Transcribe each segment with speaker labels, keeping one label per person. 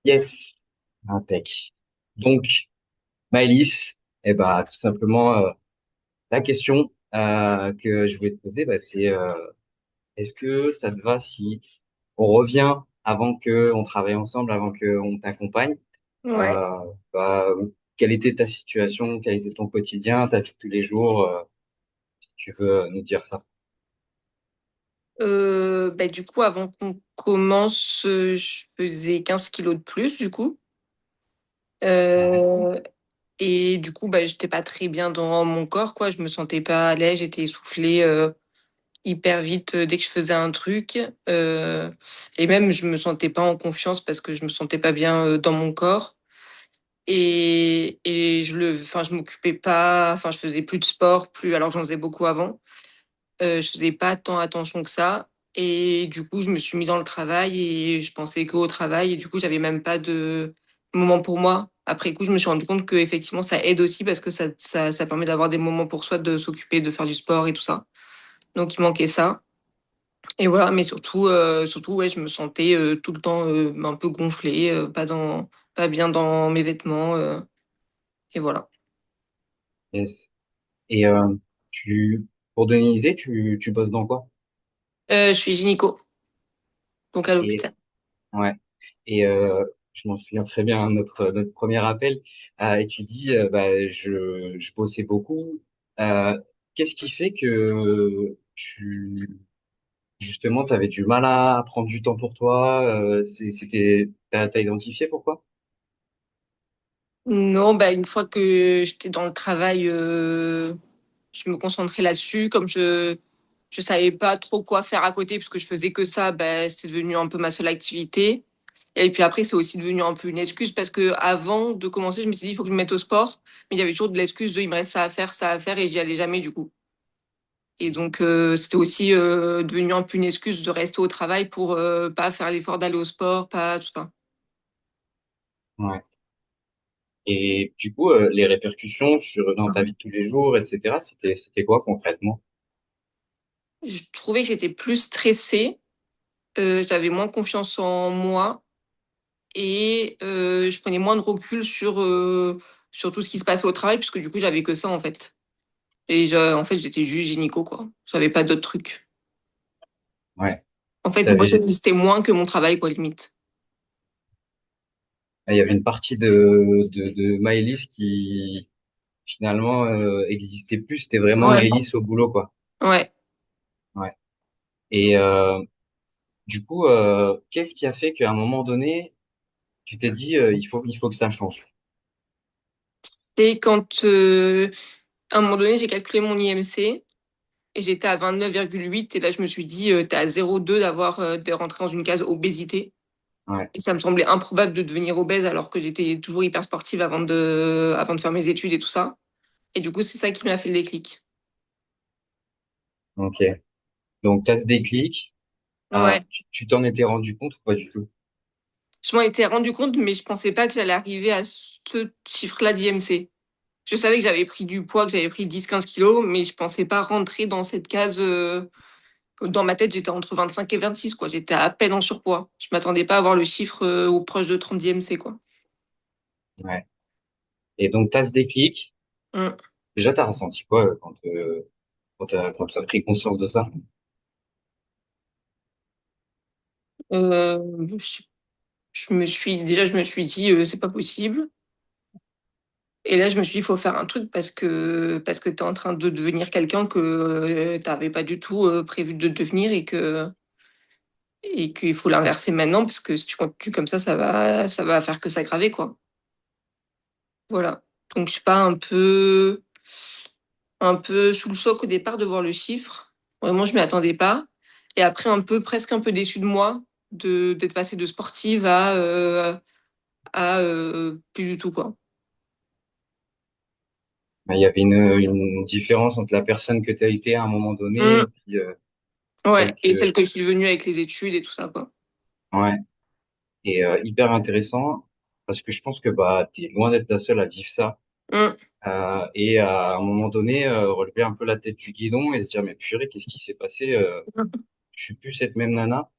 Speaker 1: Yes, impec. Donc, Maëlys, tout simplement, la question que je voulais te poser, c'est est-ce que ça te va si on revient avant que on travaille ensemble, avant que on t'accompagne?
Speaker 2: Ouais.
Speaker 1: Euh, bah, quelle était ta situation, quel était ton quotidien, ta vie de tous les jours, si tu veux nous dire ça.
Speaker 2: Du coup, avant qu'on commence, je faisais 15 kilos de plus, du coup.
Speaker 1: Ouais.
Speaker 2: Euh, et du coup, j'étais pas très bien dans mon corps, quoi. Je me sentais pas à l'aise, j'étais essoufflée hyper vite dès que je faisais un truc. Euh, et même, je me sentais pas en confiance parce que je me sentais pas bien dans mon corps. Et je m'occupais pas, enfin, je faisais plus de sport, plus, alors que j'en faisais beaucoup avant. Je faisais pas tant attention que ça. Et du coup, je me suis mis dans le travail et je pensais qu'au travail. Et du coup, j'avais même pas de moment pour moi. Après coup, je me suis rendu compte que effectivement, ça aide aussi parce que ça permet d'avoir des moments pour soi, de s'occuper, de faire du sport et tout ça. Donc, il manquait ça. Et voilà, mais surtout, ouais, je me sentais tout le temps un peu gonflée, pas bien dans mes vêtements. Et voilà.
Speaker 1: Yes. Et tu, pour donner une idée, tu bosses dans quoi?
Speaker 2: Je suis gynéco, donc à
Speaker 1: Et
Speaker 2: l'hôpital.
Speaker 1: ouais. Et je m'en souviens très bien, hein, notre premier appel, et tu dis, je bossais beaucoup. Qu'est-ce qui fait que justement, tu avais du mal à prendre du temps pour toi? T'as identifié pourquoi?
Speaker 2: Non, une fois que j'étais dans le travail, je me concentrais là-dessus. Comme je savais pas trop quoi faire à côté parce que je faisais que ça, c'est devenu un peu ma seule activité. Et puis après, c'est aussi devenu un peu une excuse parce que avant de commencer, je me suis dit, il faut que je me mette au sport. Mais il y avait toujours de l'excuse de, il me reste ça à faire et j'y allais jamais du coup. Et donc, c'était aussi devenu un peu une excuse de rester au travail pour pas faire l'effort d'aller au sport, pas tout ça.
Speaker 1: Ouais. Et du coup, les répercussions dans ta vie de tous les jours, etc., c'était quoi concrètement?
Speaker 2: Je trouvais que j'étais plus stressée, j'avais moins confiance en moi et je prenais moins de recul sur tout ce qui se passait au travail, puisque du coup, j'avais que ça, en fait. En fait, j'étais juste gynéco, quoi. J'avais pas d'autres trucs.
Speaker 1: Ouais.
Speaker 2: En fait, moi,
Speaker 1: T'avais,
Speaker 2: j'existais moins que mon travail, quoi, limite.
Speaker 1: il y avait une partie de Maëlys qui finalement existait plus. C'était vraiment
Speaker 2: Ouais.
Speaker 1: Maëlys au boulot, quoi.
Speaker 2: Ouais.
Speaker 1: Ouais. Et du coup, qu'est-ce qui a fait qu'à un moment donné, tu t'es dit, il faut que ça change?
Speaker 2: C'est quand, à un moment donné, j'ai calculé mon IMC et j'étais à 29,8 et là, je me suis dit, t'es à 0,2 de rentrer dans une case obésité.
Speaker 1: Ouais.
Speaker 2: Et ça me semblait improbable de devenir obèse alors que j'étais toujours hyper sportive avant de faire mes études et tout ça. Et du coup, c'est ça qui m'a fait le déclic.
Speaker 1: Ok. Donc, tu as ce déclic.
Speaker 2: Ouais.
Speaker 1: Tu t'en étais rendu compte ou pas du tout?
Speaker 2: Je m'en étais rendu compte, mais je pensais pas que j'allais arriver à ce chiffre-là d'IMC. Je savais que j'avais pris du poids, que j'avais pris 10-15 kilos, mais je pensais pas rentrer dans cette case. Dans ma tête, j'étais entre 25 et 26, quoi. J'étais à peine en surpoids. Je m'attendais pas à avoir le chiffre au proche de 30 d'IMC, quoi.
Speaker 1: Ouais. Et donc, tu as ce déclic.
Speaker 2: Mm.
Speaker 1: Déjà, tu as ressenti quoi quand t'as pris conscience de ça?
Speaker 2: Je je me suis dit, c'est pas possible. Et là, je me suis dit, il faut faire un truc parce que tu es en train de devenir quelqu'un que tu n'avais pas du tout prévu de devenir et qu'il faut l'inverser maintenant parce que si tu continues comme ça va faire que s'aggraver, quoi. Voilà. Donc, je sais pas, un peu sous le choc au départ de voir le chiffre. Vraiment, je m'y attendais pas. Et après, presque un peu déçue de moi d'être passée de sportive à plus du tout, quoi.
Speaker 1: Il y avait une différence entre la personne que tu as été à un moment donné et
Speaker 2: Mm.
Speaker 1: puis
Speaker 2: Ouais.
Speaker 1: celle
Speaker 2: Et
Speaker 1: que...
Speaker 2: celle que je suis devenue avec les études et tout ça, quoi.
Speaker 1: Ouais. Et hyper intéressant parce que je pense que tu es loin d'être la seule à vivre ça.
Speaker 2: Mm.
Speaker 1: Et à un moment donné, relever un peu la tête du guidon et se dire, mais purée, qu'est-ce qui s'est passé? Je suis plus cette même nana.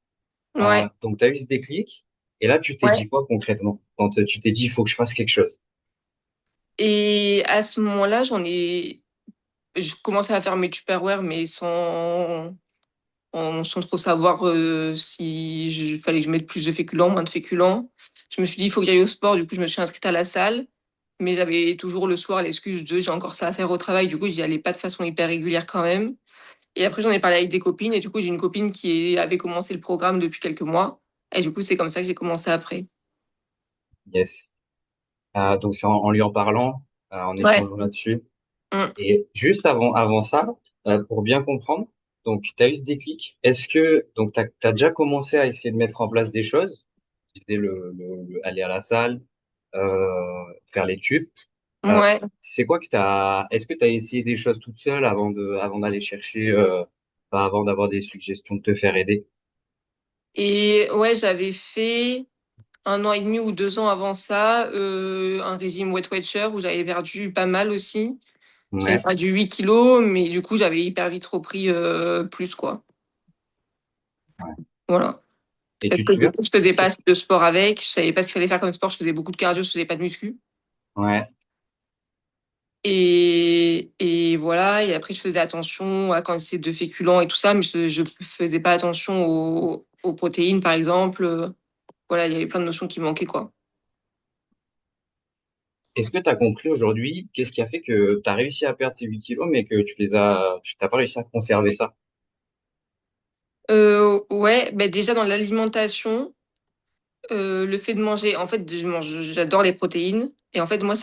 Speaker 2: Ouais.
Speaker 1: Donc, tu as eu ce déclic. Et là, tu t'es
Speaker 2: Ouais.
Speaker 1: dit quoi concrètement? Quand tu t'es dit, il faut que je fasse quelque chose.
Speaker 2: Et à ce moment-là, je commençais à faire mes Tupperware, mais sans trop savoir si fallait que je mette plus de féculents, moins de féculents. Je me suis dit, il faut que j'aille au sport. Du coup, je me suis inscrite à la salle. Mais j'avais toujours le soir l'excuse de j'ai encore ça à faire au travail. Du coup, j'y allais pas de façon hyper régulière quand même. Et après, j'en ai parlé avec des copines. Et du coup, j'ai une copine avait commencé le programme depuis quelques mois. Et du coup, c'est comme ça que j'ai commencé après.
Speaker 1: Yes. Donc c'est en lui en parlant, en
Speaker 2: Ouais.
Speaker 1: échangeant là-dessus.
Speaker 2: Mm.
Speaker 1: Et juste avant ça, pour bien comprendre, donc tu as eu ce déclic. Est-ce que donc t'as déjà commencé à essayer de mettre en place des choses? Tu disais aller à la salle, faire l'étude. Euh,
Speaker 2: Ouais.
Speaker 1: c'est quoi que est-ce que tu as essayé des choses toute seule avant d'aller chercher, avant d'avoir des suggestions de te faire aider?
Speaker 2: Et ouais, j'avais fait 1 an et demi ou 2 ans avant ça, un régime Weight Watcher où j'avais perdu pas mal aussi. J'avais
Speaker 1: Ouais,
Speaker 2: perdu 8 kilos, mais du coup, j'avais hyper vite repris plus, quoi.
Speaker 1: ouais.
Speaker 2: Voilà.
Speaker 1: Et
Speaker 2: Parce
Speaker 1: tu te
Speaker 2: que du
Speaker 1: souviens?
Speaker 2: coup, je faisais pas assez de sport avec. Je savais pas ce qu'il fallait faire comme sport. Je faisais beaucoup de cardio, je faisais pas de muscu.
Speaker 1: Ouais.
Speaker 2: Et voilà. Et après, je faisais attention à la quantité de féculents et tout ça, mais je faisais pas attention aux protéines, par exemple. Voilà, il y avait plein de notions qui manquaient, quoi.
Speaker 1: Est-ce que tu as compris aujourd'hui qu'est-ce qui a fait que tu as réussi à perdre ces 8 kilos, mais que tu t'as pas réussi à conserver ça?
Speaker 2: Ouais, bah déjà dans l'alimentation, le fait de manger, en fait, j'adore les protéines. Et en fait, moi,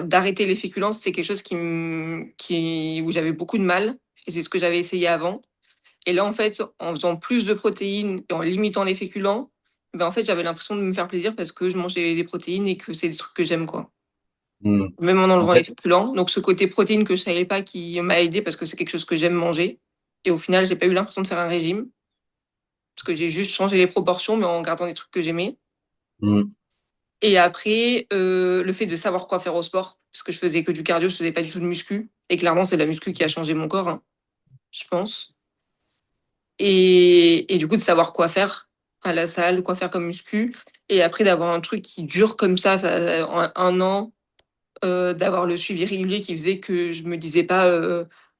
Speaker 2: d'arrêter les féculents, c'est quelque chose où j'avais beaucoup de mal. Et c'est ce que j'avais essayé avant. Et là, en fait, en faisant plus de protéines et en limitant les féculents, ben, en fait, j'avais l'impression de me faire plaisir parce que je mangeais des protéines et que c'est des trucs que j'aime, quoi.
Speaker 1: Hmm.
Speaker 2: Même en
Speaker 1: En
Speaker 2: enlevant les
Speaker 1: fait,
Speaker 2: féculents. Donc, ce côté protéines que je savais pas qui m'a aidé parce que c'est quelque chose que j'aime manger. Et au final, j'ai pas eu l'impression de faire un régime parce que j'ai juste changé les proportions, mais en gardant des trucs que j'aimais.
Speaker 1: hmm,
Speaker 2: Et après, le fait de savoir quoi faire au sport, parce que je faisais que du cardio, je faisais pas du tout de muscu. Et clairement, c'est la muscu qui a changé mon corps, hein, je pense. Et du coup, de savoir quoi faire à la salle, quoi faire comme muscu. Et après, d'avoir un truc qui dure comme ça un an, d'avoir le suivi régulier qui faisait que je me disais pas,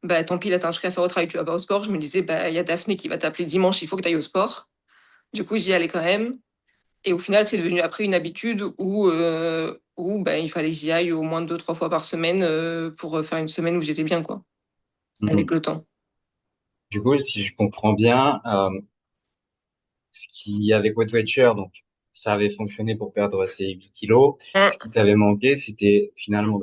Speaker 2: bah tant pis, là, t'as un truc à faire au travail, tu vas pas au sport. Je me disais, bah, il y a Daphné qui va t'appeler dimanche, il faut que tu ailles au sport. Du coup, j'y allais quand même. Et au final, c'est devenu après une habitude où bah, il fallait que j'y aille au moins 2, 3 fois par semaine pour faire une semaine où j'étais bien, quoi, avec
Speaker 1: hmm.
Speaker 2: le temps.
Speaker 1: Du coup, si je comprends bien, ce qui avec Weight Watcher, donc ça avait fonctionné pour perdre ces 8 kilos. Ce qui t'avait manqué, c'était finalement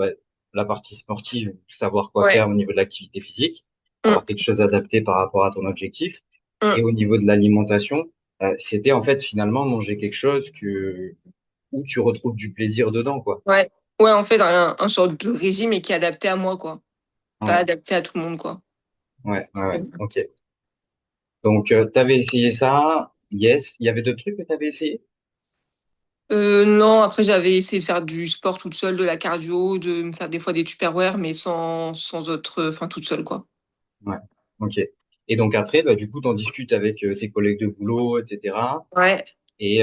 Speaker 1: la partie sportive, savoir quoi
Speaker 2: Ouais.
Speaker 1: faire au niveau de l'activité physique,
Speaker 2: Mm,
Speaker 1: avoir quelque chose adapté par rapport à ton objectif. Et
Speaker 2: mm.
Speaker 1: au niveau de l'alimentation, c'était en fait finalement manger quelque chose où tu retrouves du plaisir dedans, quoi.
Speaker 2: Ouais. Ouais, en fait, un genre de régime et qui est adapté à moi, quoi. Pas
Speaker 1: Ouais,
Speaker 2: adapté à tout le monde, quoi.
Speaker 1: ouais, ok. Donc, t'avais essayé ça, yes. Il y avait d'autres trucs que t'avais essayé?
Speaker 2: Non, après, j'avais essayé de faire du sport toute seule, de la cardio, de me faire des fois des tupperware, mais sans autre, enfin, toute seule, quoi.
Speaker 1: Ouais, ok. Et donc après, du coup, t'en discutes avec tes collègues de boulot, etc.
Speaker 2: Ouais,
Speaker 1: Et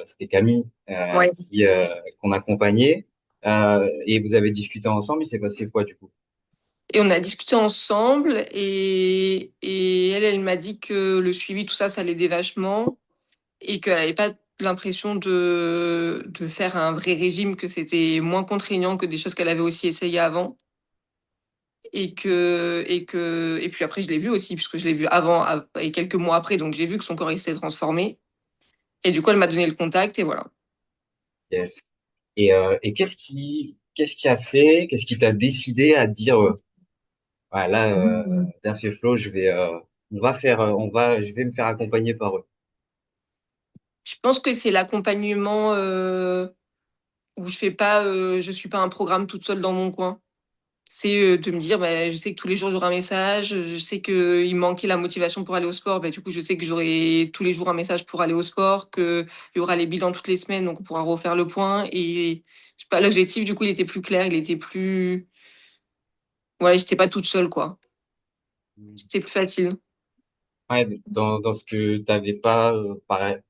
Speaker 1: c'était Camille
Speaker 2: ouais.
Speaker 1: qu'on accompagnait. Et vous avez discuté ensemble, il s'est passé quoi du coup?
Speaker 2: Et on a discuté ensemble et elle m'a dit que le suivi, tout ça, ça l'aidait vachement et qu'elle n'avait pas l'impression de faire un vrai régime, que c'était moins contraignant que des choses qu'elle avait aussi essayées avant. Et puis après, je l'ai vu aussi, puisque je l'ai vu et quelques mois après, donc j'ai vu que son corps il s'est transformé. Et du coup, elle m'a donné le contact et voilà.
Speaker 1: Yes. Et qu'est-ce qui a fait, qu'est-ce qui t'a décidé à dire, ouais, là, Daf et Flo, je vais me faire accompagner par eux.
Speaker 2: Je pense que c'est l'accompagnement où je suis pas un programme toute seule dans mon coin. C'est de me dire, bah, je sais que tous les jours j'aurai un message, je sais qu'il me manquait la motivation pour aller au sport, bah, du coup je sais que j'aurai tous les jours un message pour aller au sport, qu'il y aura les bilans toutes les semaines, donc on pourra refaire le point. Et je sais pas, l'objectif du coup il était plus clair, il était plus... Ouais, j'étais pas toute seule, quoi. C'était plus facile.
Speaker 1: Ouais, dans ce que t'avais pas,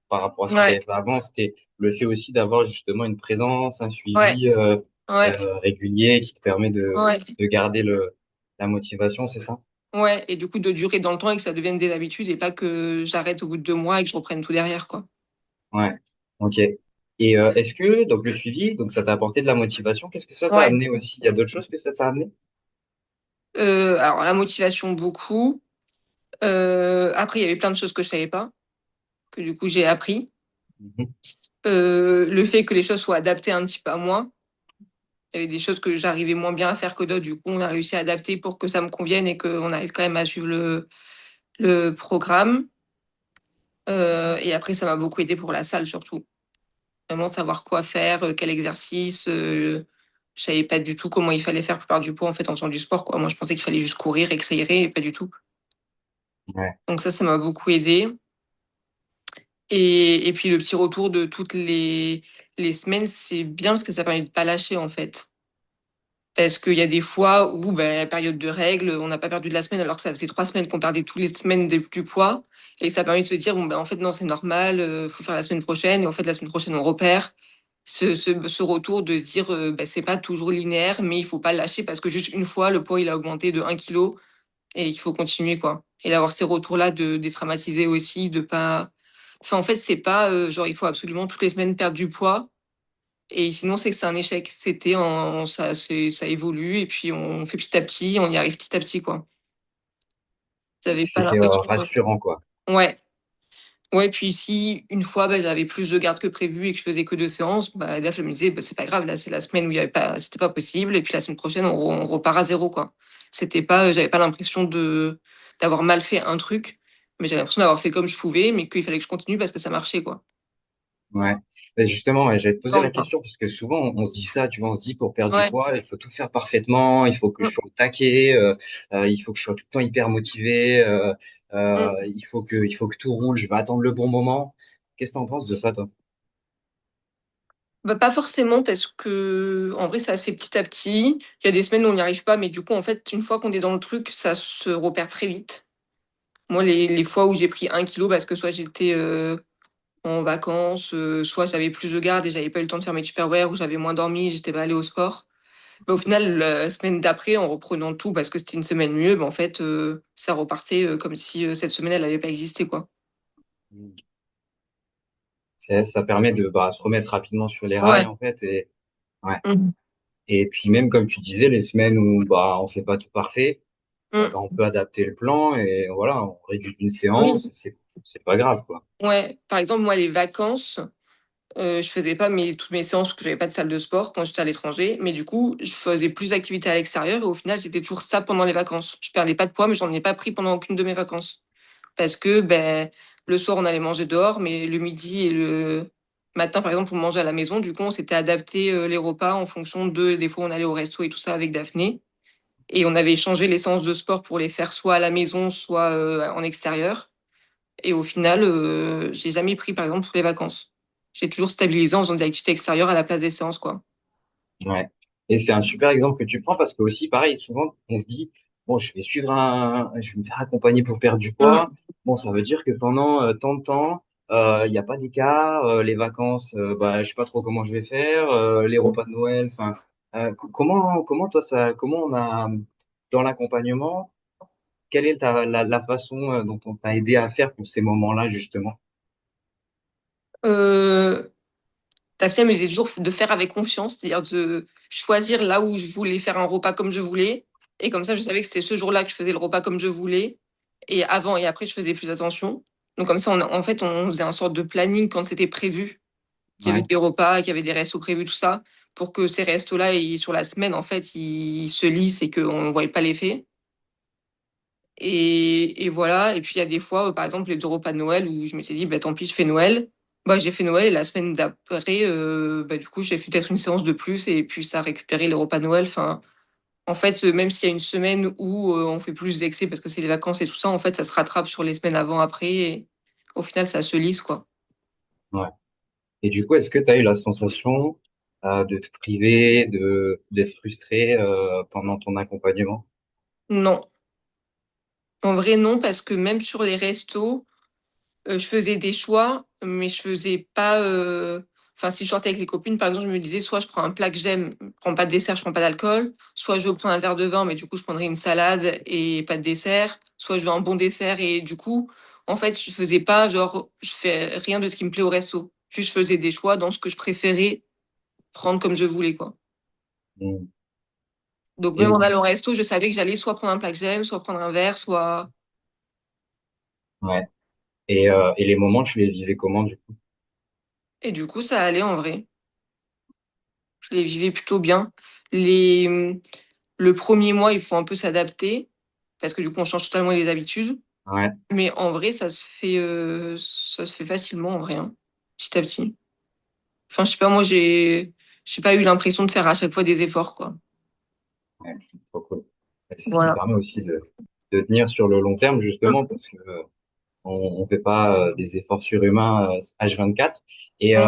Speaker 1: par rapport à ce que tu
Speaker 2: Ouais,
Speaker 1: avais fait avant, c'était le fait aussi d'avoir justement une présence, un
Speaker 2: ouais,
Speaker 1: suivi
Speaker 2: ouais,
Speaker 1: régulier qui te permet
Speaker 2: ouais,
Speaker 1: de garder la motivation, c'est ça?
Speaker 2: ouais. Et du coup, de durer dans le temps et que ça devienne des habitudes et pas que j'arrête au bout de 2 mois et que je reprenne tout derrière, quoi.
Speaker 1: Ouais, ok. Et est-ce que donc le suivi, donc ça t'a apporté de la motivation, qu'est-ce que ça t'a
Speaker 2: Ouais.
Speaker 1: amené aussi? Il y a d'autres choses que ça t'a amené?
Speaker 2: Alors, la motivation, beaucoup. Après, il y avait plein de choses que je savais pas, que du coup, j'ai appris.
Speaker 1: Mhm.
Speaker 2: Le fait que les choses soient adaptées un petit peu à moi. Il y avait des choses que j'arrivais moins bien à faire que d'autres. Du coup, on a réussi à adapter pour que ça me convienne et qu'on arrive quand même à suivre le programme. Et après, ça m'a beaucoup aidé pour la salle, surtout. Vraiment savoir quoi faire, quel exercice. Je savais pas du tout comment il fallait faire pour perdre du poids en fait en faisant du sport, quoi. Moi, je pensais qu'il fallait juste courir et que ça irait, et pas du tout.
Speaker 1: Ouais.
Speaker 2: Donc ça m'a beaucoup aidé. Et puis le petit retour de toutes les semaines, c'est bien parce que ça permet de pas lâcher en fait. Parce qu'il y a des fois où, ben, période de règles, on n'a pas perdu de la semaine alors que ça faisait 3 semaines qu'on perdait toutes les semaines du poids. Et ça permet de se dire, bon, ben, en fait, non, c'est normal, faut faire la semaine prochaine. Et en fait, la semaine prochaine, on repère. Ce retour de se dire, ben, c'est pas toujours linéaire, mais il faut pas le lâcher parce que juste une fois, le poids, il a augmenté de 1 kilo et il faut continuer, quoi. Et d'avoir ces retours-là, de détraumatiser aussi, de pas. Enfin, en fait, c'est pas genre, il faut absolument toutes les semaines perdre du poids. Et sinon, c'est que c'est un échec. Ça évolue et puis on fait petit à petit, on y arrive petit à petit, quoi. J'avais pas
Speaker 1: C'était
Speaker 2: l'impression.
Speaker 1: rassurant, quoi.
Speaker 2: Ouais. Ouais, puis si une fois, bah, j'avais plus de garde que prévu et que je faisais que 2 séances, bah, Daph, elle me disait, bah, c'est pas grave, là, c'est la semaine où il y avait pas, c'était pas possible. Et puis la semaine prochaine, on repart à zéro, quoi. C'était pas, j'avais pas l'impression d'avoir mal fait un truc, mais j'avais l'impression d'avoir fait comme je pouvais, mais qu'il fallait que je continue parce que ça marchait, quoi.
Speaker 1: Ouais. Mais justement, ouais, j'allais te poser
Speaker 2: Dans
Speaker 1: la
Speaker 2: le temps.
Speaker 1: question parce que souvent on se dit ça, tu vois, on se dit pour perdre du
Speaker 2: Ouais.
Speaker 1: poids, il faut tout faire parfaitement, il faut que je
Speaker 2: Mm,
Speaker 1: sois au taquet, il faut que je sois tout le temps hyper motivé,
Speaker 2: mm.
Speaker 1: il faut que tout roule, je vais attendre le bon moment. Qu'est-ce que t'en penses de ça, toi?
Speaker 2: Bah, pas forcément parce que en vrai, ça se fait petit à petit. Il y a des semaines où on n'y arrive pas, mais du coup, en fait, une fois qu'on est dans le truc, ça se repère très vite. Moi, les fois où j'ai pris 1 kilo parce que soit j'étais en vacances, soit j'avais plus de garde et j'avais pas eu le temps de faire mes tupperware, ou j'avais moins dormi, j'étais pas allée au sport. Bah, au final, la semaine d'après, en reprenant tout parce que c'était une semaine mieux, bah, en fait, ça repartait comme si cette semaine, elle n'avait pas existé, quoi.
Speaker 1: Ça permet de se remettre rapidement sur les rails
Speaker 2: Ouais.
Speaker 1: en fait et ouais.
Speaker 2: Mm.
Speaker 1: Et puis même comme tu disais, les semaines où on fait pas tout parfait,
Speaker 2: Mm.
Speaker 1: on peut adapter le plan et voilà, on réduit une
Speaker 2: Oui.
Speaker 1: séance, c'est pas grave quoi.
Speaker 2: Ouais. Par exemple, moi, les vacances. Je faisais pas toutes mes séances parce que j'avais pas de salle de sport quand j'étais à l'étranger. Mais du coup, je faisais plus d'activités à l'extérieur et au final, j'étais toujours stable pendant les vacances. Je perdais pas de poids, mais j'en ai pas pris pendant aucune de mes vacances. Parce que ben, le soir, on allait manger dehors, mais le midi et le matin, par exemple, on mangeait à la maison. Du coup, on s'était adapté les repas en fonction des fois, on allait au resto et tout ça avec Daphné. Et on avait échangé les séances de sport pour les faire soit à la maison, soit en extérieur. Et au final, j'ai jamais pris, par exemple, pour les vacances. J'ai toujours stabilisé en faisant des activités extérieures à la place des séances, quoi.
Speaker 1: Ouais. Et c'est un super exemple que tu prends parce que aussi, pareil, souvent, on se dit, bon, je vais me faire accompagner pour perdre du poids.
Speaker 2: Mm,
Speaker 1: Bon, ça veut dire que pendant tant de temps, il n'y a pas d'écart, les vacances, je sais pas trop comment je vais faire, les repas de Noël, enfin, comment toi comment on a, dans l'accompagnement, quelle est la façon dont on t'a aidé à faire pour ces moments-là, justement?
Speaker 2: Euh, Tafia me disait toujours de faire avec confiance, c'est-à-dire de choisir là où je voulais faire un repas comme je voulais. Et comme ça, je savais que c'était ce jour-là que je faisais le repas comme je voulais. Et avant et après, je faisais plus attention. Donc comme ça, en fait, on faisait un sorte de planning quand c'était prévu, qu'il y avait
Speaker 1: Ouais,
Speaker 2: des repas, qu'il y avait des restos prévus, tout ça, pour que ces restos-là, sur la semaine, en fait, ils se lissent et qu'on ne voyait pas l'effet. Et voilà. Et puis, il y a des fois, par exemple, les 2 repas de Noël où je m'étais dit, bah, tant pis, je fais Noël. Bah, j'ai fait Noël et la semaine d'après, bah, du coup, j'ai fait peut-être une séance de plus et puis ça a récupéré les repas de Noël. Enfin, en fait, même s'il y a une semaine où on fait plus d'excès parce que c'est les vacances et tout ça, en fait, ça se rattrape sur les semaines avant, après. Et au final, ça se lisse, quoi.
Speaker 1: ouais. Et du coup, est-ce que tu as eu la sensation de te priver, d'être frustré pendant ton accompagnement?
Speaker 2: Non. En vrai, non, parce que même sur les restos, Je faisais des choix, mais je faisais pas. Enfin, si je sortais avec les copines, par exemple, je me disais soit je prends un plat que j'aime, je prends pas de dessert, je prends pas d'alcool, soit je veux prendre un verre de vin, mais du coup, je prendrais une salade et pas de dessert, soit je veux un bon dessert et du coup, en fait, je faisais pas genre, je fais rien de ce qui me plaît au resto. Juste, je faisais des choix dans ce que je préférais prendre comme je voulais, quoi.
Speaker 1: Mm.
Speaker 2: Donc, même
Speaker 1: Et,
Speaker 2: en allant au resto, je savais que j'allais soit prendre un plat que j'aime, soit prendre un verre, soit.
Speaker 1: ouais. Et les moments, tu les vivais comment, du coup?
Speaker 2: Et du coup, ça allait en vrai. Je les vivais plutôt bien. Les, le premier mois, il faut un peu s'adapter parce que du coup, on change totalement les habitudes.
Speaker 1: Ouais,
Speaker 2: Mais en vrai, ça se fait facilement en vrai, hein, petit à petit. Enfin, je sais pas, moi, j'ai pas eu l'impression de faire à chaque fois des efforts, quoi.
Speaker 1: ouais, c'est trop cool. Et c'est ce qui
Speaker 2: Voilà.
Speaker 1: permet aussi de tenir sur le long terme,
Speaker 2: Mm.
Speaker 1: justement, parce que on fait pas des efforts surhumains H24. Et
Speaker 2: Ouais.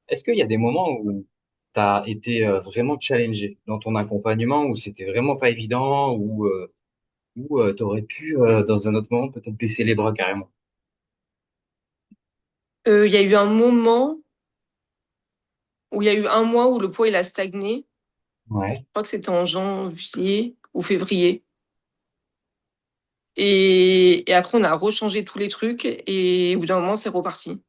Speaker 1: est-ce qu'il y a des moments où tu as été vraiment challengé dans ton accompagnement, où c'était vraiment pas évident, ou tu aurais pu, dans un autre moment, peut-être baisser les bras carrément?
Speaker 2: Il y a eu un moment où il y a eu un mois où le poids il a stagné.
Speaker 1: Ouais.
Speaker 2: Je crois que c'était en janvier ou février. Et après, on a rechangé tous les trucs et au bout d'un moment, c'est reparti.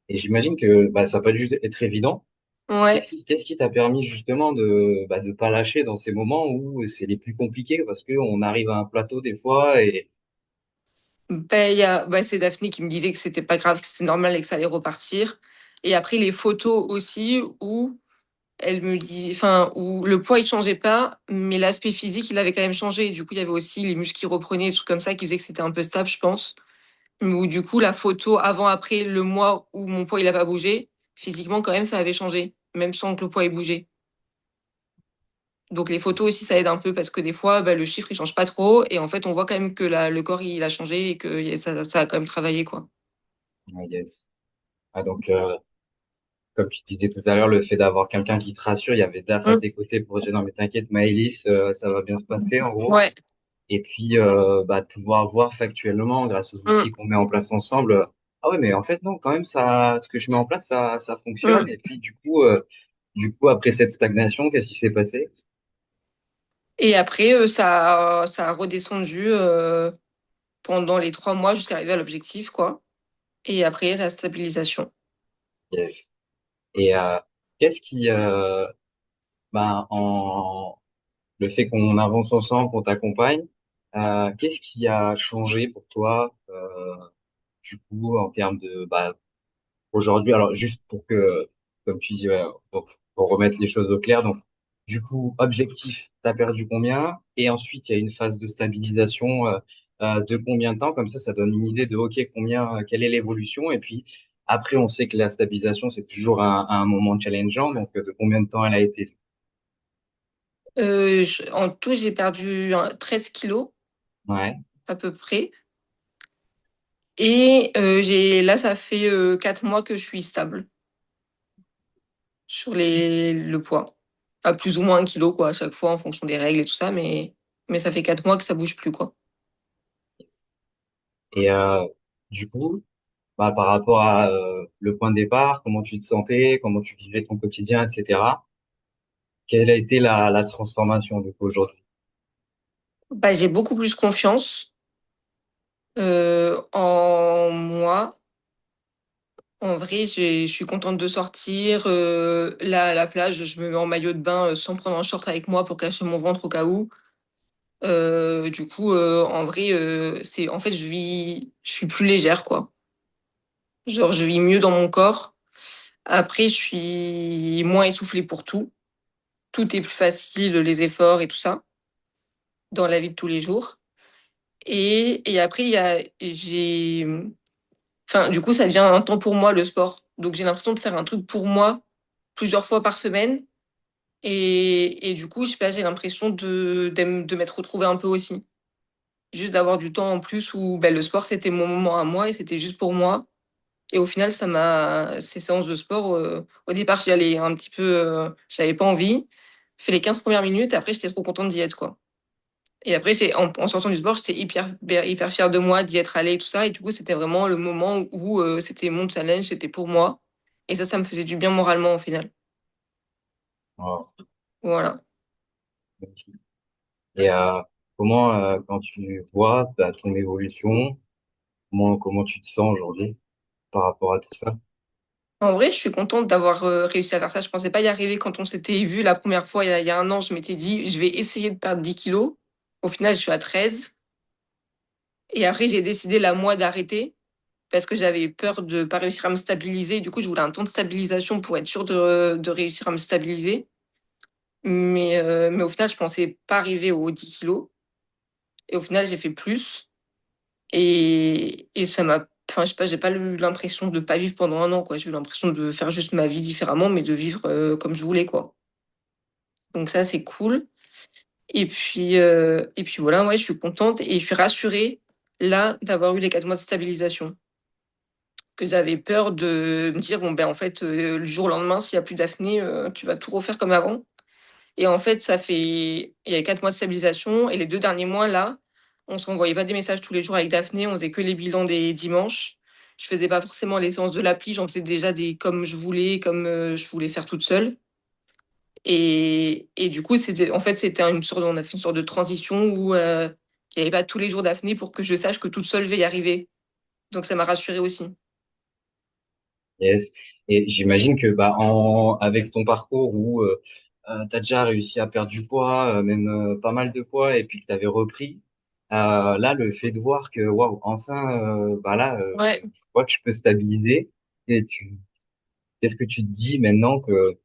Speaker 1: Et j'imagine que bah, ça n'a pas dû être évident.
Speaker 2: Ouais.
Speaker 1: Qu'est-ce qui t'a permis justement de pas lâcher dans ces moments où c'est les plus compliqués parce qu'on arrive à un plateau des fois et
Speaker 2: Ben, c'est Daphné qui me disait que c'était pas grave, que c'était normal et que ça allait repartir. Et après, les photos aussi où elle me dit, enfin, où le poids il changeait pas, mais l'aspect physique il avait quand même changé. Et du coup, il y avait aussi les muscles qui reprenaient, des trucs comme ça qui faisaient que c'était un peu stable, je pense. Où du coup, la photo avant-après, le mois où mon poids il a pas bougé, physiquement quand même ça avait changé, même sans que le poids ait bougé. Donc les photos aussi ça aide un peu parce que des fois bah, le chiffre il change pas trop et en fait on voit quand même que le corps il a changé et que ça a quand même travaillé quoi.
Speaker 1: ah, yes. Ah, donc comme tu disais tout à l'heure, le fait d'avoir quelqu'un qui te rassure, il y avait DAF à
Speaker 2: Mm.
Speaker 1: tes côtés pour dire non mais t'inquiète Maëlys, ça va bien se passer en gros.
Speaker 2: Ouais.
Speaker 1: Et puis bah, de pouvoir voir factuellement grâce aux
Speaker 2: Mm.
Speaker 1: outils qu'on met en place ensemble, ah ouais mais en fait non quand même ça, ce que je mets en place ça fonctionne.
Speaker 2: Mm.
Speaker 1: Et puis du coup après cette stagnation, qu'est-ce qui s'est passé?
Speaker 2: Et après ça a redescendu pendant les 3 mois jusqu'à arriver à l'objectif quoi. Et après la stabilisation.
Speaker 1: Yes. Et qu'est-ce qui bah, en le fait qu'on avance ensemble, qu'on t'accompagne, qu'est-ce qui a changé pour toi du coup en termes de bah, aujourd'hui, alors juste pour que, comme tu dis, ouais, pour remettre les choses au clair, donc du coup, objectif, t'as perdu combien? Et ensuite, il y a une phase de stabilisation de combien de temps? Comme ça donne une idée de, OK, combien, quelle est l'évolution? Et puis, après, on sait que la stabilisation, c'est toujours un moment challengeant, donc de combien de temps elle a été?
Speaker 2: En tout j'ai perdu 13 kilos
Speaker 1: Ouais,
Speaker 2: à peu près. Et là ça fait 4 mois que je suis stable sur le poids. À plus ou moins 1 kilo, quoi, à chaque fois, en fonction des règles et tout ça, mais ça fait 4 mois que ça bouge plus, quoi.
Speaker 1: et du coup, bah, par rapport à le point de départ, comment tu te sentais, comment tu vivais ton quotidien, etc. Quelle a été la transformation du coup aujourd'hui?
Speaker 2: Bah, j'ai beaucoup plus confiance en moi. En vrai, je suis contente de sortir. Là, à la plage, je me mets en maillot de bain sans prendre un short avec moi pour cacher mon ventre au cas où. Du coup, en vrai, en fait, je suis plus légère, quoi. Genre, je vis mieux dans mon corps. Après, je suis moins essoufflée pour tout. Tout est plus facile, les efforts et tout ça, dans la vie de tous les jours. Et après, enfin, du coup, ça devient un temps pour moi, le sport. Donc, j'ai l'impression de faire un truc pour moi plusieurs fois par semaine. Et du coup, je sais pas, j'ai l'impression de m'être retrouvée un peu aussi. Juste d'avoir du temps en plus où ben, le sport, c'était mon moment à moi et c'était juste pour moi. Et au final, ces séances de sport, au départ, j'y allais un petit peu, j'avais pas envie. J'ai fait les 15 premières minutes et après, j'étais trop contente d'y être, quoi. Et après, en sortant du sport, j'étais hyper fière de moi, d'y être allée et tout ça. Et du coup, c'était vraiment le moment où c'était mon challenge, c'était pour moi. Et ça me faisait du bien moralement au final.
Speaker 1: Voilà.
Speaker 2: Voilà.
Speaker 1: Et comment, quand tu vois ton évolution, comment tu te sens aujourd'hui par rapport à tout ça?
Speaker 2: En vrai, je suis contente d'avoir réussi à faire ça. Je pensais pas y arriver quand on s'était vu la première fois il y a un an. Je m'étais dit, je vais essayer de perdre 10 kilos. Au final, je suis à 13. Et après, j'ai décidé la moi d'arrêter parce que j'avais peur de pas réussir à me stabiliser. Du coup, je voulais un temps de stabilisation pour être sûre de réussir à me stabiliser. Mais au final, je pensais pas arriver aux 10 kilos. Et au final, j'ai fait plus. Et ça m'a. Enfin, je sais pas, j'ai pas eu l'impression de pas vivre pendant un an, quoi. J'ai eu l'impression de faire juste ma vie différemment, mais de vivre comme je voulais, quoi. Donc ça, c'est cool. Et puis voilà, ouais, je suis contente et je suis rassurée, là, d'avoir eu les 4 mois de stabilisation. Que j'avais peur de me dire, bon, ben, en fait, le jour au lendemain, s'il y a plus d'acné, tu vas tout refaire comme avant. Et en fait, il y a 4 mois de stabilisation et les 2 derniers mois, là, on s'envoyait pas des messages tous les jours avec Daphné, on faisait que les bilans des dimanches. Je faisais pas forcément les séances de l'appli, j'en faisais déjà des comme je voulais, comme je voulais faire toute seule. Et du coup, c'était une sorte, on a fait une sorte de transition où il n'y avait pas tous les jours Daphné pour que je sache que toute seule je vais y arriver. Donc ça m'a rassurée aussi.
Speaker 1: Yes. Et j'imagine que bah avec ton parcours où tu as déjà réussi à perdre du poids, même pas mal de poids, et puis que tu avais repris, là le fait de voir que waouh, enfin bah là
Speaker 2: Ouais.
Speaker 1: je vois que je peux stabiliser, et qu'est-ce que tu te dis maintenant que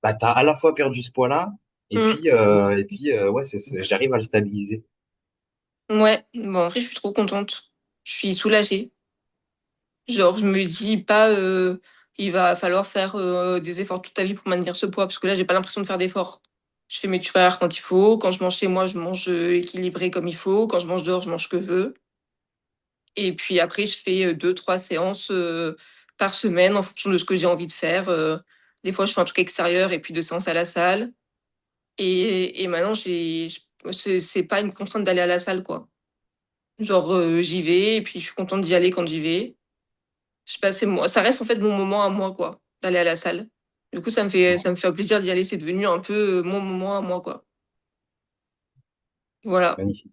Speaker 1: bah tu as à la fois perdu ce poids-là
Speaker 2: Mm.
Speaker 1: et puis ouais, j'arrive à le stabiliser.
Speaker 2: Ouais. Bon, en vrai, je suis trop contente. Je suis soulagée. Genre, je me dis pas, il va falloir faire des efforts toute ta vie pour maintenir ce poids, parce que là, j'ai pas l'impression de faire d'efforts. Je fais mes tupperwares quand il faut. Quand je mange chez moi, je mange équilibré comme il faut. Quand je mange dehors, je mange ce que je veux. Et puis après, je fais 2, 3 séances par semaine en fonction de ce que j'ai envie de faire. Des fois, je fais un truc extérieur et puis 2 séances à la salle. Et maintenant, c'est pas une contrainte d'aller à la salle, quoi. Genre, j'y vais et puis je suis contente d'y aller quand j'y vais. Je sais pas, c'est moi. Ça reste en fait mon moment à moi, quoi, d'aller à la salle. Du coup, ça me fait plaisir d'y aller. C'est devenu un peu mon moment à moi, quoi. Voilà.
Speaker 1: Magnifique.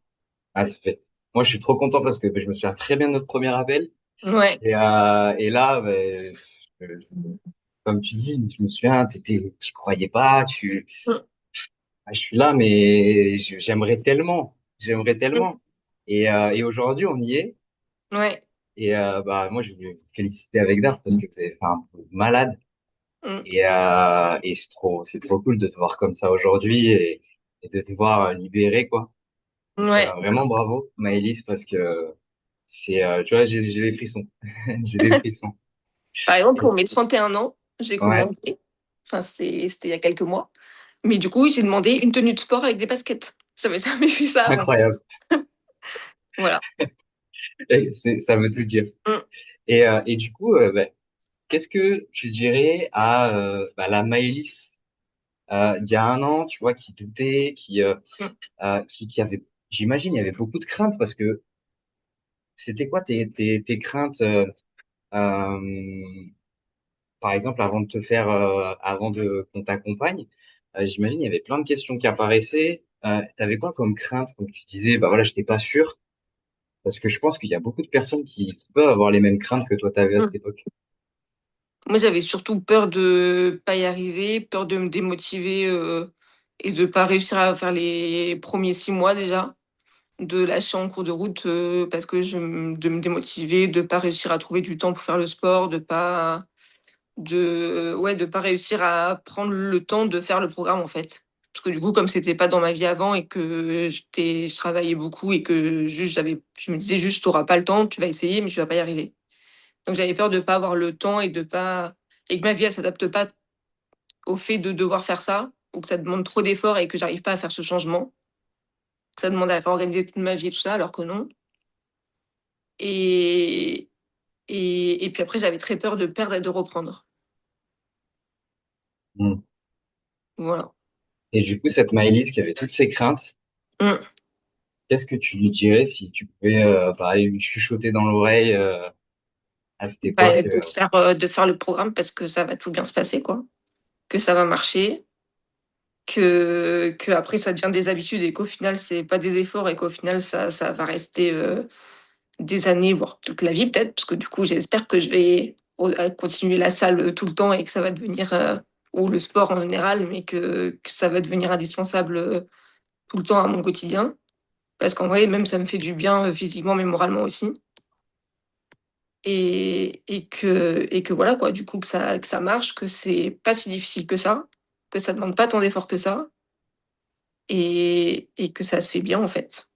Speaker 1: Ah, ça fait. Moi, je suis trop content parce que bah, je me souviens très bien de notre premier appel.
Speaker 2: Ouais.
Speaker 1: Et là, ben, comme tu dis, je me souviens, tu croyais pas,
Speaker 2: Mm.
Speaker 1: je suis là, mais j'aimerais
Speaker 2: Mm.
Speaker 1: tellement. Et aujourd'hui, on y est.
Speaker 2: Ouais.
Speaker 1: Et bah, moi, je voulais vous féliciter avec Dave parce que vous avez fait un boulot de malade.
Speaker 2: Mm.
Speaker 1: Et c'est trop cool de te voir comme ça aujourd'hui et de te voir libéré, quoi. Donc,
Speaker 2: Ouais.
Speaker 1: vraiment bravo, Maëlys, parce que tu vois, j'ai des frissons. J'ai des frissons.
Speaker 2: Par exemple, pour
Speaker 1: Et-
Speaker 2: mes 31 ans, j'ai
Speaker 1: ouais,
Speaker 2: commandé, enfin, c'était il y a quelques mois, mais du coup, j'ai demandé une tenue de sport avec des baskets. J'avais jamais fait ça avant.
Speaker 1: incroyable.
Speaker 2: Voilà.
Speaker 1: Ça veut tout dire.
Speaker 2: Mm.
Speaker 1: Et du coup, bah, qu'est-ce que tu dirais à bah, la Maëlys il y a un an, tu vois, qui doutait,
Speaker 2: Mm.
Speaker 1: qui avait, j'imagine, il y avait beaucoup de craintes parce que c'était quoi tes craintes, euh, par exemple, avant de qu'on t'accompagne, j'imagine, il y avait plein de questions qui apparaissaient. T'avais quoi comme crainte, comme tu disais, bah voilà, j'étais pas sûr, parce que je pense qu'il y a beaucoup de personnes qui peuvent avoir les mêmes craintes que toi t'avais à cette
Speaker 2: Mm.
Speaker 1: époque.
Speaker 2: Moi, j'avais surtout peur de pas y arriver, peur de me démotiver et de pas réussir à faire les premiers 6 mois déjà, de lâcher en cours de route parce que de me démotiver, de pas réussir à trouver du temps pour faire le sport, de pas réussir à prendre le temps de faire le programme en fait. Parce que du coup, comme c'était pas dans ma vie avant et que je travaillais beaucoup et que juste je me disais juste, t'auras pas le temps, tu vas essayer, mais tu vas pas y arriver. Donc j'avais peur de pas avoir le temps et que ma vie elle s'adapte pas au fait de devoir faire ça ou que ça demande trop d'efforts et que j'arrive pas à faire ce changement, que ça demande à organiser toute ma vie et tout ça, alors que non. Et et puis après j'avais très peur de perdre et de reprendre.
Speaker 1: Mm.
Speaker 2: Voilà.
Speaker 1: Et du coup, cette Maëlys qui avait toutes ces craintes,
Speaker 2: Mm.
Speaker 1: qu'est-ce que tu lui dirais si tu pouvais pareil, lui chuchoter dans l'oreille à cette
Speaker 2: Bah,
Speaker 1: époque
Speaker 2: de faire le programme parce que ça va tout bien se passer, quoi. Que ça va marcher, que après ça devient des habitudes et qu'au final, c'est pas des efforts et qu'au final, ça va rester des années, voire toute la vie peut-être, parce que du coup, j'espère que je vais continuer la salle tout le temps et que ça va devenir, ou le sport en général, mais que ça va devenir indispensable tout le temps à mon quotidien. Parce qu'en vrai, même ça me fait du bien physiquement, mais moralement aussi. Et que voilà quoi, du coup, que ça marche, que c'est pas si difficile que ça demande pas tant d'efforts que ça, et que ça se fait bien en fait.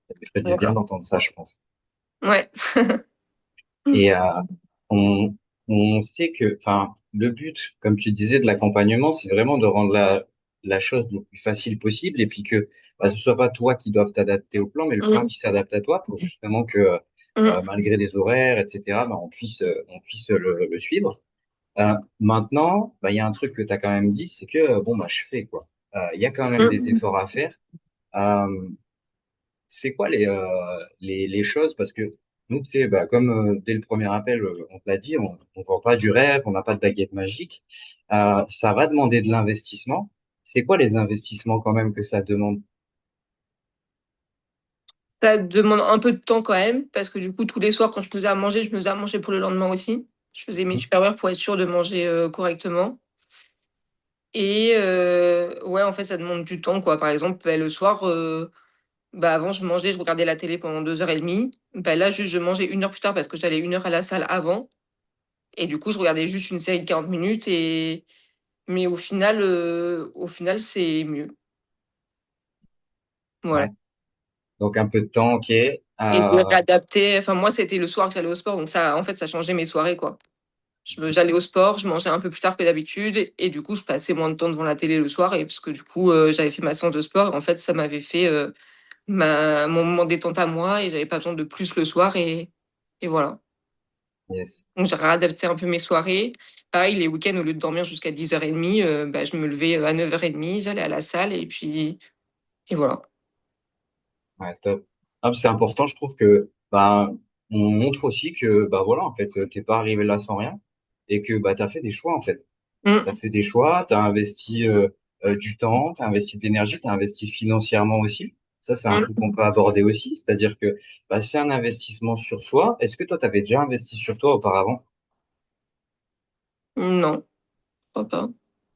Speaker 1: ça lui ferait du bien
Speaker 2: Voilà.
Speaker 1: d'entendre ça, je pense.
Speaker 2: Ouais.
Speaker 1: Et on, on sait que, enfin, le but, comme tu disais, de l'accompagnement, c'est vraiment de rendre la chose le plus facile possible et puis que bah, ce soit pas toi qui doives t'adapter au plan, mais le plan
Speaker 2: Mmh.
Speaker 1: qui s'adapte à toi pour justement que,
Speaker 2: Mmh.
Speaker 1: malgré les horaires, etc., bah, on puisse le suivre. Maintenant, bah, il y a un truc que tu as quand même dit, c'est que, bon, bah, je fais quoi. Il y a quand même des
Speaker 2: Mmh.
Speaker 1: efforts à faire. Euh, c'est quoi les choses? Parce que nous, tu sais, bah, comme dès le premier appel, on te l'a dit, on vend pas du rêve, on n'a pas de baguette magique. Ça va demander de l'investissement. C'est quoi les investissements quand même que ça demande?
Speaker 2: Ça demande un peu de temps quand même, parce que du coup, tous les soirs, quand je faisais à manger, je me faisais à manger pour le lendemain aussi. Je faisais mes tupperwares pour être sûre de manger correctement. Et ouais, en fait, ça demande du temps, quoi. Par exemple, bah, le soir, bah, avant, je mangeais, je regardais la télé pendant 2 heures et demie. Bah, là, juste, je mangeais 1 heure plus tard parce que j'allais 1 heure à la salle avant. Et du coup, je regardais juste une série de 40 minutes. Mais au final, c'est mieux. Voilà.
Speaker 1: Ouais. Donc un peu de temps, ok.
Speaker 2: Et de réadapter. Enfin, moi, c'était le soir que j'allais au sport. Donc, ça, en fait, ça changeait mes soirées, quoi. J'allais au sport, je mangeais un peu plus tard que d'habitude. Et du coup, je passais moins de temps devant la télé le soir. Et parce que du coup, j'avais fait ma séance de sport. Et en fait, ça m'avait fait mon moment détente à moi. Et j'avais pas besoin de plus le soir. Et voilà.
Speaker 1: Yes.
Speaker 2: Donc, j'ai réadapté un peu mes soirées. Pareil, les week-ends, au lieu de dormir jusqu'à 10h30, bah, je me levais à 9h30, j'allais à la salle et voilà.
Speaker 1: Ouais, stop. Ah, c'est important, je trouve que bah, on montre aussi que bah voilà, en fait, t'es pas arrivé là sans rien et que bah t'as fait des choix en fait. Tu as
Speaker 2: Mm,
Speaker 1: fait des choix, tu as investi du temps, tu as investi de l'énergie, tu as investi financièrement aussi. Ça, c'est un truc
Speaker 2: mm.
Speaker 1: qu'on peut aborder aussi. C'est-à-dire que bah, c'est un investissement sur soi. Est-ce que toi, tu avais déjà investi sur toi auparavant?
Speaker 2: Non, je crois pas.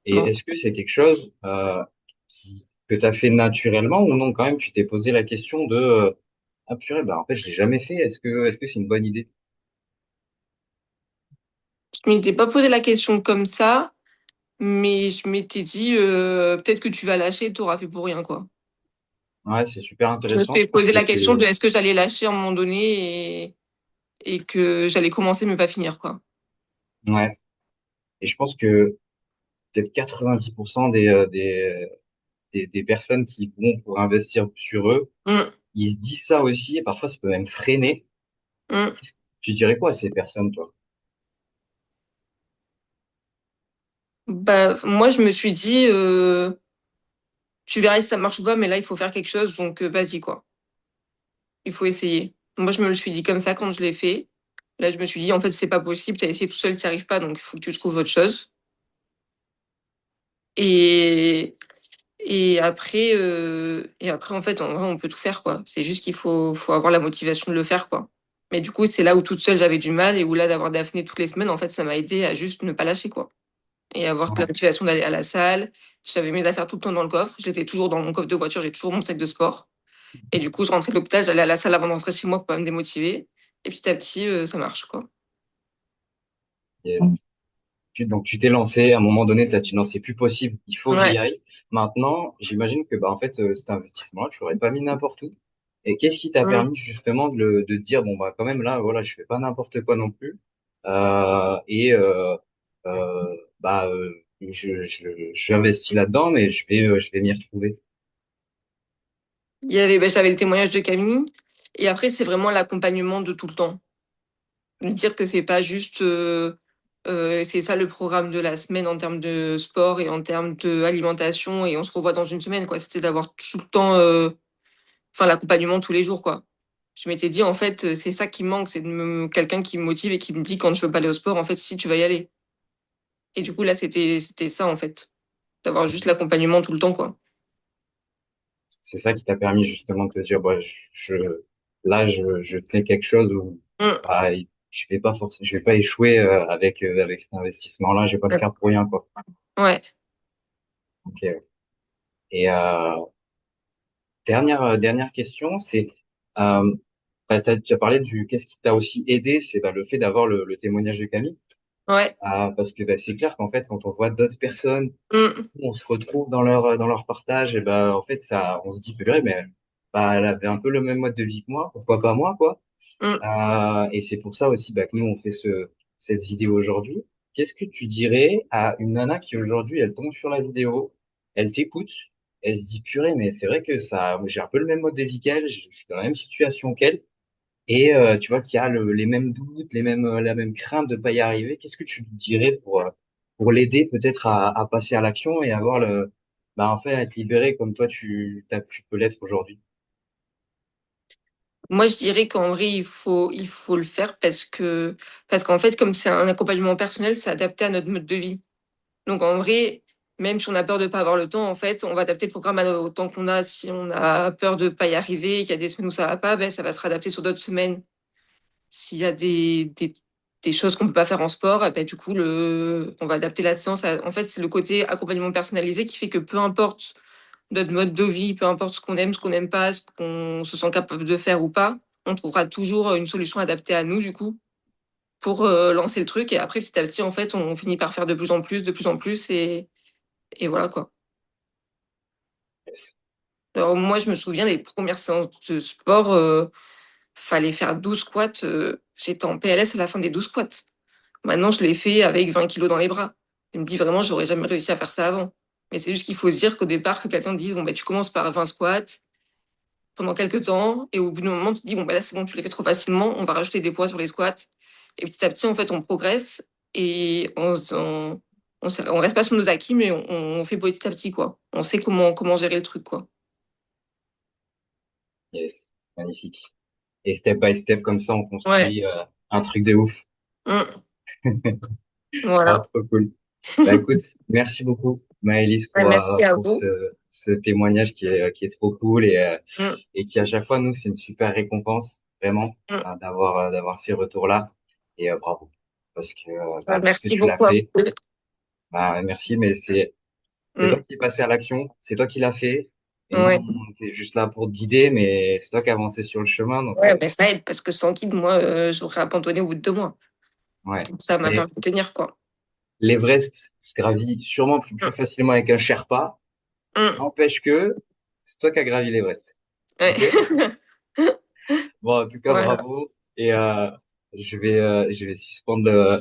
Speaker 1: Et
Speaker 2: Non.
Speaker 1: est-ce que c'est quelque chose que tu as fait naturellement ou non? Quand même, tu t'es posé la question de ah purée, bah, en fait, je l'ai jamais fait. Est-ce que c'est une bonne idée?
Speaker 2: Je m'étais pas posé la question comme ça, mais je m'étais dit, peut-être que tu vas lâcher, tu auras fait pour rien, quoi.
Speaker 1: Ouais, c'est super
Speaker 2: Je me
Speaker 1: intéressant.
Speaker 2: suis
Speaker 1: Je pense
Speaker 2: posé
Speaker 1: que
Speaker 2: la question de
Speaker 1: c'est
Speaker 2: est-ce que j'allais lâcher à un moment donné et que j'allais commencer mais pas finir, quoi.
Speaker 1: ouais. Et je pense que peut-être 90% des personnes qui vont pour investir sur eux,
Speaker 2: Mm,
Speaker 1: ils se disent ça aussi et parfois ça peut même freiner.
Speaker 2: mm.
Speaker 1: Tu dirais quoi à ces personnes, toi?
Speaker 2: Bah, moi, je me suis dit, tu verras si ça marche ou pas, mais là, il faut faire quelque chose, donc vas-y, quoi. Il faut essayer. Moi, je me le suis dit comme ça quand je l'ai fait. Là, je me suis dit, en fait, c'est pas possible, t'as essayé tout seul, t'y arrives pas, donc il faut que tu trouves autre chose. Et, et après, en fait, en vrai, on peut tout faire, quoi. C'est juste qu'il faut avoir la motivation de le faire, quoi. Mais du coup, c'est là où toute seule, j'avais du mal et où là, d'avoir Daphné toutes les semaines, en fait, ça m'a aidé à juste ne pas lâcher, quoi. Et avoir la
Speaker 1: Ouais.
Speaker 2: motivation d'aller à la salle. J'avais mes affaires tout le temps dans le coffre. J'étais toujours dans mon coffre de voiture, j'ai toujours mon sac de sport. Et du coup, je rentrais de l'hôpital, j'allais à la salle avant d'entrer chez moi pour pas me démotiver. Et petit à petit, ça marche, quoi.
Speaker 1: Yes. Donc tu t'es lancé, à un moment donné, tu as dit non, c'est plus possible, il faut que j'y
Speaker 2: Ouais.
Speaker 1: aille. Maintenant, j'imagine que bah en fait cet investissement-là, tu l'aurais pas mis n'importe où. Et qu'est-ce qui t'a
Speaker 2: Mm.
Speaker 1: permis justement de te dire bon bah quand même là, voilà, je fais pas n'importe quoi non plus. Et bah j'investis là-dedans, mais je vais m'y retrouver.
Speaker 2: J'avais le témoignage de Camille. Et après, c'est vraiment l'accompagnement de tout le temps. De dire que c'est pas juste. C'est ça le programme de la semaine en termes de sport et en termes d'alimentation. Et on se revoit dans une semaine, quoi. C'était d'avoir tout le temps, enfin, l'accompagnement tous les jours, quoi. Je m'étais dit, en fait, c'est ça qui me manque, c'est quelqu'un qui me motive et qui me dit quand je veux pas aller au sport, en fait, si tu vas y aller. Et du coup, là, c'était ça, en fait. D'avoir juste l'accompagnement tout le temps, quoi.
Speaker 1: C'est ça qui t'a permis justement de te dire, bah, là, je fais quelque chose où
Speaker 2: Mm.
Speaker 1: bah, je vais pas échouer avec cet investissement-là. Je vais pas le faire pour rien, quoi.
Speaker 2: Ouais,
Speaker 1: Ok. Et dernière question, c'est, tu as parlé du qu'est-ce qui t'a aussi aidé, c'est bah, le fait d'avoir le témoignage de Camille.
Speaker 2: ouais.
Speaker 1: Parce que bah, c'est clair qu'en fait, quand on voit d'autres personnes,
Speaker 2: Mm,
Speaker 1: on se retrouve dans leur partage, et bah, en fait, ça, on se dit, purée, mais bah, elle avait un peu le même mode de vie que moi, pourquoi pas moi, quoi.
Speaker 2: mm.
Speaker 1: Et c'est pour ça aussi bah, que nous, on fait cette vidéo aujourd'hui. Qu'est-ce que tu dirais à une nana qui aujourd'hui, elle tombe sur la vidéo, elle t'écoute, elle se dit, purée, mais c'est vrai que ça, j'ai un peu le même mode de vie qu'elle, je suis dans la même situation qu'elle, et tu vois qu'il y a les mêmes doutes, la même crainte de pas y arriver. Qu'est-ce que tu dirais pour l'aider peut-être à passer à l'action et avoir bah, en fait, être libéré comme toi, tu peux l'être aujourd'hui?
Speaker 2: Moi, je dirais qu'en vrai, il faut le faire parce qu'en fait, comme c'est un accompagnement personnel, c'est adapté à notre mode de vie. Donc, en vrai, même si on a peur de pas avoir le temps, en fait, on va adapter le programme au temps qu'on a. Si on a peur de pas y arriver, qu'il y a des semaines où ça va pas, ben, ça va se réadapter sur d'autres semaines. S'il y a des choses qu'on peut pas faire en sport, eh ben, du coup, on va adapter la séance. En fait, c'est le côté accompagnement personnalisé qui fait que peu importe notre mode de vie, peu importe ce qu'on n'aime pas, ce qu'on se sent capable de faire ou pas, on trouvera toujours une solution adaptée à nous, du coup, pour lancer le truc. Et après, petit à petit, en fait, on finit par faire de plus en plus, et voilà quoi.
Speaker 1: Yes.
Speaker 2: Alors, moi, je me souviens des premières séances de sport, fallait faire 12 squats. J'étais en PLS à la fin des 12 squats. Maintenant, je l'ai fait avec 20 kilos dans les bras. Je me dis vraiment, j'aurais jamais réussi à faire ça avant. Mais c'est juste qu'il faut se dire qu'au départ, que quelqu'un te dise, bon, bah, tu commences par 20 squats pendant quelques temps, et au bout d'un moment, tu te dis, bon, bah, là, c'est bon, tu les fais trop facilement, on va rajouter des poids sur les squats. Et petit à petit, en fait, on progresse et on reste pas sur nos acquis, mais on fait petit à petit, quoi. On sait comment gérer le truc, quoi.
Speaker 1: Yes. Magnifique. Et step by step, comme ça, on
Speaker 2: Ouais.
Speaker 1: construit un truc de ouf.
Speaker 2: Mm.
Speaker 1: Ah,
Speaker 2: Voilà.
Speaker 1: trop cool. Bah écoute, merci beaucoup, Maëlys,
Speaker 2: Ouais, merci à
Speaker 1: pour
Speaker 2: vous.
Speaker 1: ce témoignage qui est trop cool
Speaker 2: Mm.
Speaker 1: et qui à chaque fois, nous, c'est une super récompense, vraiment,
Speaker 2: Mm.
Speaker 1: d'avoir ces retours-là. Et bravo. Parce que
Speaker 2: Ouais,
Speaker 1: bah, tout ce que
Speaker 2: merci
Speaker 1: tu l'as
Speaker 2: beaucoup à
Speaker 1: fait,
Speaker 2: vous.
Speaker 1: bah, merci, mais c'est toi
Speaker 2: Mm.
Speaker 1: qui es passé à l'action, c'est toi qui l'as fait. Et nous,
Speaker 2: Ouais.
Speaker 1: on était juste là pour te guider, mais c'est toi qui as avancé sur le chemin. Donc,
Speaker 2: Ouais, mais ça aide parce que sans guide, moi, j'aurais abandonné au bout de 2 mois.
Speaker 1: ouais.
Speaker 2: Ça m'a
Speaker 1: Mais
Speaker 2: permis de tenir, quoi.
Speaker 1: l'Everest se gravit sûrement plus
Speaker 2: Mm.
Speaker 1: facilement avec un Sherpa.
Speaker 2: Mm.
Speaker 1: N'empêche que c'est toi qui as gravi l'Everest.
Speaker 2: Ouais.
Speaker 1: Ok? Bon, en tout cas,
Speaker 2: Voilà.
Speaker 1: bravo. Et je vais suspendre